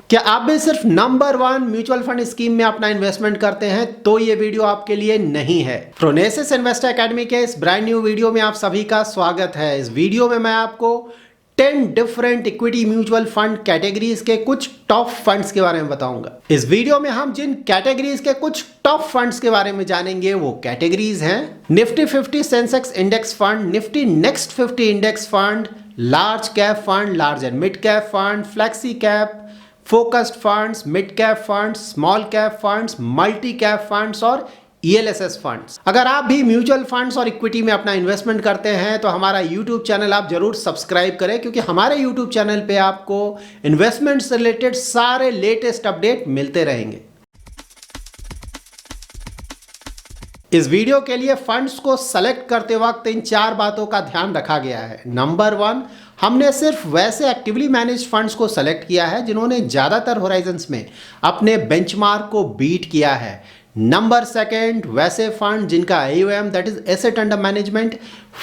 क्या आप भी सिर्फ नंबर 1 म्यूचुअल फंड स्कीम में अपना इन्वेस्टमेंट करते हैं तो ये वीडियो आपके लिए नहीं है। प्रोनेसिस इन्वेस्टर एकेडमी के इस ब्रांड न्यू वीडियो में आप सभी का स्वागत है। इस वीडियो में मैं आपको 10 different equity mutual fund categories के कुछ टॉप फंड्स के बारे में बताऊंगा। इस वीडियो में हम जिन कैटेगरीज के कुछ टॉप फंड्स के बारे में जानेंगे वो कैटेगरीज हैं Nifty 50 Sensex index fund, Nifty next 50 index fund, large cap fund, large and mid cap fund, flexi cap, focused funds, mid cap funds, small cap funds, multi cap funds और ELSS funds. अगर आप भी mutual funds और equity में अपना investment करते हैं तो हमारा YouTube चैनल आप जरूर सब्सक्राइब करें, क्योंकि हमारे YouTube चैनल पे आपको इन्वेस्टमेंट से रिलेटेड सारे लेटेस्ट अपडेट मिलते रहेंगे। इस वीडियो के लिए फंड्स को सेलेक्ट करते वक्त इन 4 बातों का ध्यान रखा गया है। नंबर 1, हमने सिर्फ वैसे एक्टिवली मैनेज्ड फंड्स को सेलेक्ट किया है जिन्होंने ज़्यादातर होराइजन्स में अपने बेंचमार्क को बीट किया है। नंबर 2, वैसे फंड जिनका AUM that is asset under management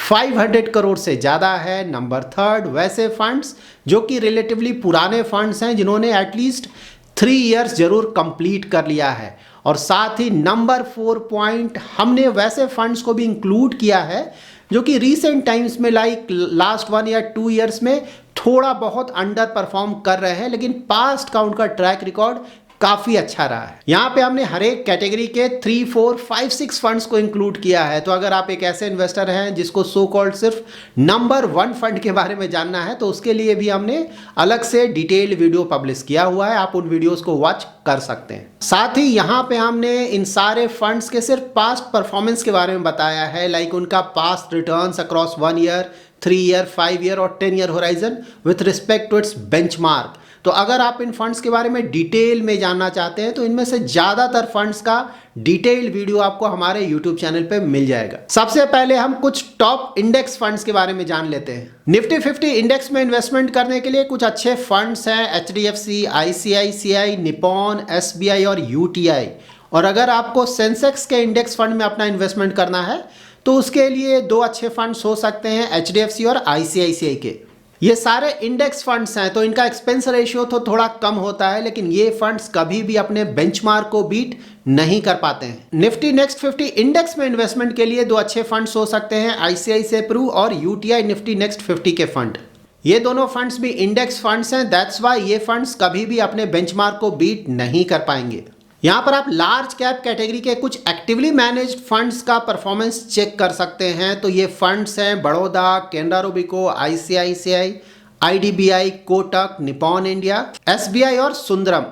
500 crore से ज़्यादा है। नंबर 3, वैसे फंड्स जो कि रिलेटिवली पुराने फंड्स हैं जिन्होंने एटलीस्ट 3 इयर्स जरूर कंप्लीट कर लिया है। और साथ ही नंबर 4 पॉइंट, हमने वैसे फंड्स को भी इंक्लूड किया है जो कि रीसेंट टाइम्स में लाइक लास्ट 1 या 2 इयर्स में थोड़ा बहुत अंडर परफॉर्म कर रहे हैं, लेकिन पास्ट का उनका ट्रैक रिकॉर्ड काफ़ी अच्छा रहा है। यहाँ पे हमने हर एक कैटेगरी के 3, 4, 5, 6 फंड्स को इंक्लूड किया है। तो अगर आप एक ऐसे इन्वेस्टर हैं जिसको सो कॉल्ड सिर्फ नंबर 1 फंड के बारे में जानना है तो उसके लिए भी हमने अलग से डिटेल्ड वीडियो पब्लिश किया हुआ है, आप उन वीडियोस को वॉच कर सकते हैं। साथ ही यहाँ पे हमने इन सारे फंड्स के सिर्फ पास्ट परफॉर्मेंस के बारे में बताया है, लाइक उनका past returns across 1 year, 3 year, 5 year और 10 year horizon with respect to its benchmark. तो अगर आप इन फंड्स के बारे में डिटेल में जानना चाहते हैं तो इनमें से ज़्यादातर फंड्स का डिटेल्ड वीडियो आपको हमारे YouTube चैनल पे मिल जाएगा। सबसे पहले हम कुछ टॉप इंडेक्स फंड्स के बारे में जान लेते हैं। निफ्टी 50 इंडेक्स में इन्वेस्टमेंट करने के लिए कुछ अच्छे फंड्स हैं HDFC, ICICI, निपॉन, SBI और UTI। और अगर आपको सेंसेक्स के इंडेक्स फंड में अपना इन्वेस्टमेंट करना है तो उसके लिए 2 अच्छे फंड्स हो सकते हैं HDFC और ICICI के। ये सारे इंडेक्स फंड्स हैं तो इनका एक्सपेंस रेशियो तो थोड़ा कम होता है, लेकिन ये फंड्स कभी भी अपने बेंचमार्क को बीट नहीं कर पाते हैं। निफ्टी नेक्स्ट 50 इंडेक्स में इन्वेस्टमेंट के लिए 2 अच्छे फंड्स हो सकते हैं ICICI Pru और UTI निफ्टी नेक्स्ट 50 के फंड। ये दोनों फंड्स भी इंडेक्स फंड्स हैं, दैट्स वाई ये फंड्स कभी भी अपने बेंचमार्क को बीट नहीं कर पाएंगे। यहाँ पर आप लार्ज कैप कैटेगरी के कुछ एक्टिवली मैनेज्ड फंड्स का परफॉर्मेंस चेक कर सकते हैं। तो ये फंड्स हैं Baroda, Canara Robeco, ICICI, IDBI, Kotak, Nippon India, SBI और सुंदरम।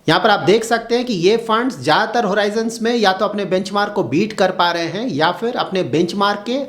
यहाँ पर आप देख सकते हैं कि ये फंड्स ज़्यादातर होराइजन्स में या तो अपने बेंचमार्क को बीट कर पा रहे हैं या फिर अपने बेंचमार्क के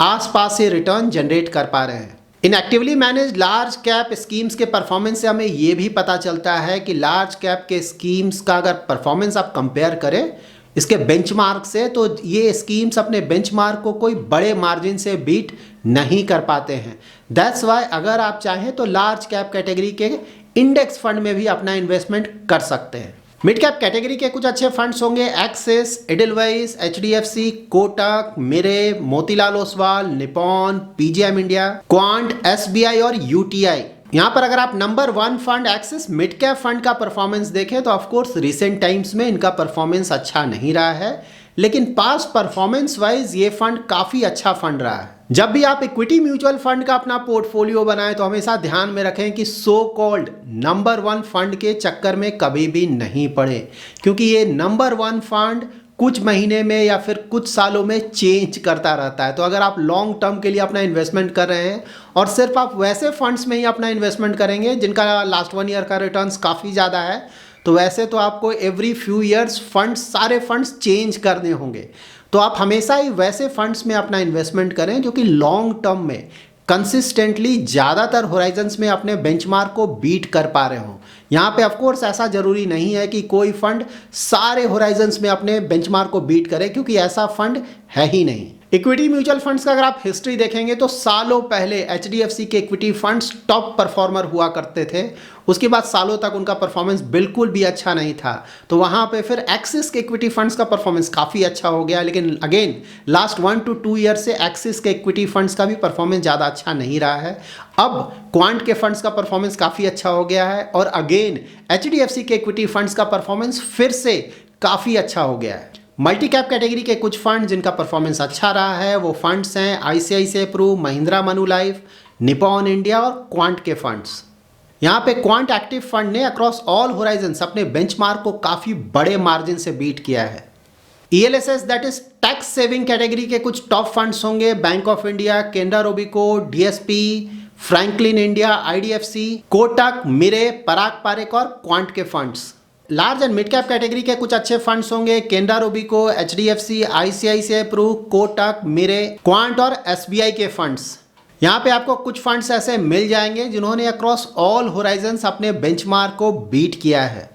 आसपास से रिटर्न जनरेट कर पा रहे हैं। इन actively manage large cap schemes के परफॉर्मेंस से हमें ये भी पता चलता है कि लार्ज कैप के स्कीम्स का अगर परफॉर्मेंस आप कंपेयर करें इसके बेंचमार्क से तो ये स्कीम्स अपने बेंचमार्क को कोई बड़े मार्जिन से बीट नहीं कर पाते हैं। दैट्स वाई अगर आप चाहें तो लार्ज कैप कैटेगरी के इंडेक्स फंड में भी अपना इन्वेस्टमेंट कर सकते हैं। मिड कैप कैटेगरी के कुछ अच्छे फंड्स होंगे Axis, Edelweiss, HDFC, Kotak, Mirae, Motilal Oswal, Nippon, PGM India, Quant, SBI और UTI। यहाँ पर अगर आप number 1 fund Axis mid cap fund का परफॉर्मेंस देखें तो ऑफकोर्स रिसेंट टाइम्स में इनका परफॉर्मेंस अच्छा नहीं रहा है, लेकिन पास्ट परफॉर्मेंस वाइज ये फंड काफ़ी अच्छा फंड रहा है। जब भी आप इक्विटी म्यूचुअल फंड का अपना पोर्टफोलियो बनाएं तो हमेशा ध्यान में रखें कि सो कॉल्ड नंबर 1 फंड के चक्कर में कभी भी नहीं पड़े, क्योंकि ये नंबर 1 फंड कुछ महीने में या फिर कुछ सालों में चेंज करता रहता है। तो अगर आप लॉन्ग टर्म के लिए अपना इन्वेस्टमेंट कर रहे हैं और सिर्फ आप वैसे फंड्स में ही अपना इन्वेस्टमेंट करेंगे जिनका लास्ट 1 ईयर का रिटर्न्स काफ़ी ज़्यादा है तो वैसे तो आपको एवरी फ्यू ईयर्स सारे फंड्स चेंज करने होंगे। तो आप हमेशा ही वैसे फंड्स में अपना इन्वेस्टमेंट करें जो कि लॉन्ग टर्म में कंसिस्टेंटली ज़्यादातर होराइजन्स में अपने बेंचमार्क को बीट कर पा रहे हों। यहाँ पे ऑफकोर्स ऐसा ज़रूरी नहीं है कि कोई फंड सारे होराइजन्स में अपने बेंचमार्क को बीट करे, क्योंकि ऐसा फंड है ही नहीं। इक्विटी म्यूचुअल फंड्स का अगर आप हिस्ट्री देखेंगे तो सालों पहले एचडीएफसी के इक्विटी फंड्स टॉप परफॉर्मर हुआ करते थे। उसके बाद सालों तक उनका परफॉर्मेंस बिल्कुल भी अच्छा नहीं था। तो वहाँ पे फिर एक्सिस के इक्विटी फंड्स का परफॉर्मेंस काफ़ी अच्छा हो गया, लेकिन अगेन लास्ट 1 to 2 ईयर से एक्सिस के इक्विटी फंड्स का भी परफॉर्मेंस ज़्यादा अच्छा नहीं रहा है। अब क्वांट के फंड्स का परफॉर्मेंस काफ़ी अच्छा हो गया है और अगेन एचडीएफसी के इक्विटी फंड्स का परफॉर्मेंस फिर से काफ़ी अच्छा हो गया है। मल्टी कैप कैटेगरी के कुछ फंड जिनका परफॉर्मेंस अच्छा रहा है वो फंड्स हैं ICICI Pru, Mahindra Manulife, Nippon India और क्वांट के फंड्स। यहाँ पे क्वांट एक्टिव फंड ने अक्रॉस ऑल होराइजन्स अपने बेंचमार्क को काफ़ी बड़े मार्जिन से बीट किया है। ELSS that is tax saving category के कुछ टॉप फंड्स होंगे bank of India, Canara Robeco, DSP, Franklin India, IDFC, Kotak, Mirae, Parag Parekh और क्वांट के funds. Large and mid cap category के कुछ अच्छे फंड्स होंगे Canara Robeco, HDFC, ICICI Pru, Kotak, Mirae, Quant और एसबीआई के फंड्स। यहाँ पे आपको कुछ फंड्स ऐसे मिल जाएंगे जिन्होंने अक्रॉस ऑल होराइजन्स अपने बेंचमार्क को बीट किया है।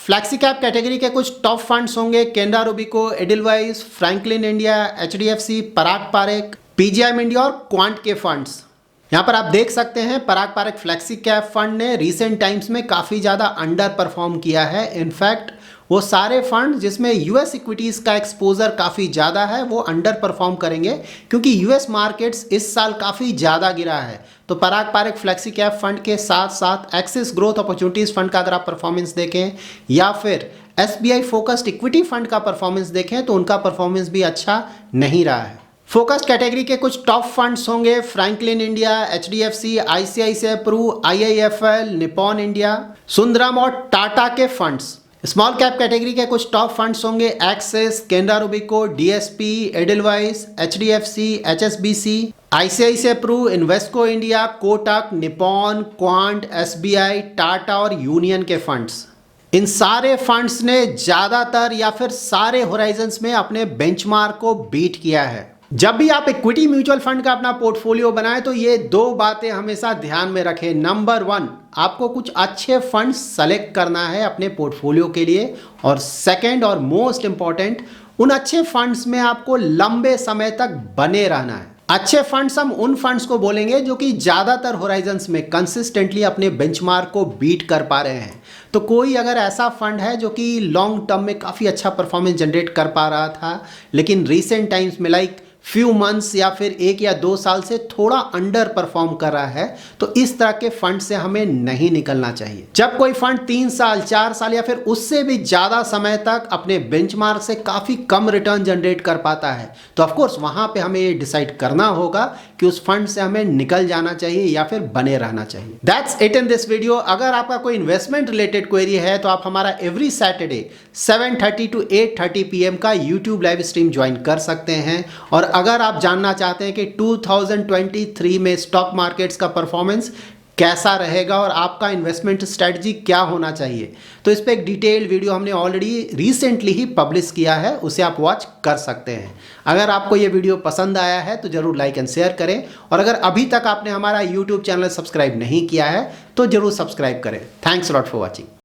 फ्लैक्सी कैप कैटेगरी के कुछ टॉप फंड्स होंगे केनरा रोबिको, एडिलवाइस, फ्रैंकलिन इंडिया, एचडीएफसी, पराग पारेख, पीजीआईएम इंडिया और क्वांट के फंड्स। यहाँ पर आप देख सकते हैं पराग पारेख फ्लैक्सी कैप फंड ने रीसेंट टाइम्स में काफ़ी ज़्यादा अंडर परफॉर्म किया है। इनफैक्ट वो सारे फंड जिसमें यूएस इक्विटीज़ का एक्सपोजर काफ़ी ज़्यादा है वो अंडर परफॉर्म करेंगे, क्योंकि यूएस मार्केट्स इस साल काफ़ी ज़्यादा गिरा है। तो पराग पारेख फ्लैक्सी कैप फंड के साथ साथ एक्सिस ग्रोथ अपॉर्चुनिटीज़ फंड का अगर आप परफॉर्मेंस देखें या फिर एसबीआई फोकस्ड इक्विटी फंड का परफॉर्मेंस देखें तो उनका परफॉर्मेंस भी अच्छा नहीं रहा है। फोकस्ड कैटेगरी के कुछ टॉप फंड्स होंगे Franklin India, HDFC, ICICI Pru, IIFL, Nippon India, Sundaram और टाटा के फंड्स। स्मॉल कैप कैटेगरी के कुछ टॉप फंड्स होंगे Axis, Canara Robeco, DSP, Edelweiss, HDFC, HSBC, ICICI Pru, Invesco India, Kotak, Nippon, Quant, SBI, Tata और Union के फंड्स। इन सारे funds ने ज़्यादातर या फिर सारे होराइजन्स में अपने बेंचमार्क को बीट किया है। जब भी आप इक्विटी म्यूचुअल फंड का अपना पोर्टफोलियो बनाएं तो ये दो बातें हमेशा ध्यान में रखें। नंबर 1, आपको कुछ अच्छे फंड सेलेक्ट करना है अपने पोर्टफोलियो के लिए, और सेकंड और मोस्ट इंपॉर्टेंट, उन अच्छे फंड्स में आपको लंबे समय तक बने रहना है। अच्छे फंड्स हम उन फंड्स को बोलेंगे जो कि ज़्यादातर होराइजन्स में कंसिस्टेंटली अपने बेंचमार्क को बीट कर पा रहे हैं। तो कोई अगर ऐसा फंड है जो कि लॉन्ग टर्म में काफ़ी अच्छा परफॉर्मेंस जनरेट कर पा रहा था लेकिन रीसेंट टाइम्स में लाइक फ्यू मंथ्स या फिर 1 या 2 साल से थोड़ा अंडर परफॉर्म कर रहा है, तो इस तरह के फंड से हमें नहीं निकलना चाहिए। जब कोई फंड 3 साल 4 साल या फिर उससे भी ज़्यादा समय तक अपने बेंचमार्क से काफ़ी कम रिटर्न जनरेट कर पाता है तो ऑफकोर्स वहाँ पे हमें ये डिसाइड करना होगा कि उस फंड से हमें निकल जाना चाहिए या फिर बने रहना चाहिए। That's it in this video. अगर आपका कोई इन्वेस्टमेंट रिलेटेड क्वेरी है तो आप हमारा एवरी सैटरडे 7:30 to 8:30 PM का यूट्यूब लाइव स्ट्रीम ज्वाइन कर सकते हैं। और अगर आप जानना चाहते हैं कि 2023 में स्टॉक मार्केट्स का परफॉर्मेंस कैसा रहेगा और आपका इन्वेस्टमेंट स्ट्रेटजी क्या होना चाहिए, तो इस पर एक डिटेल्ड वीडियो हमने ऑलरेडी रिसेंटली ही पब्लिश किया है, उसे आप वॉच कर सकते हैं। अगर आपको ये वीडियो पसंद आया है तो ज़रूर लाइक एंड शेयर करें, और अगर अभी तक आपने हमारा यूट्यूब चैनल सब्सक्राइब नहीं किया है तो ज़रूर सब्सक्राइब करें। Thanks lot for watching.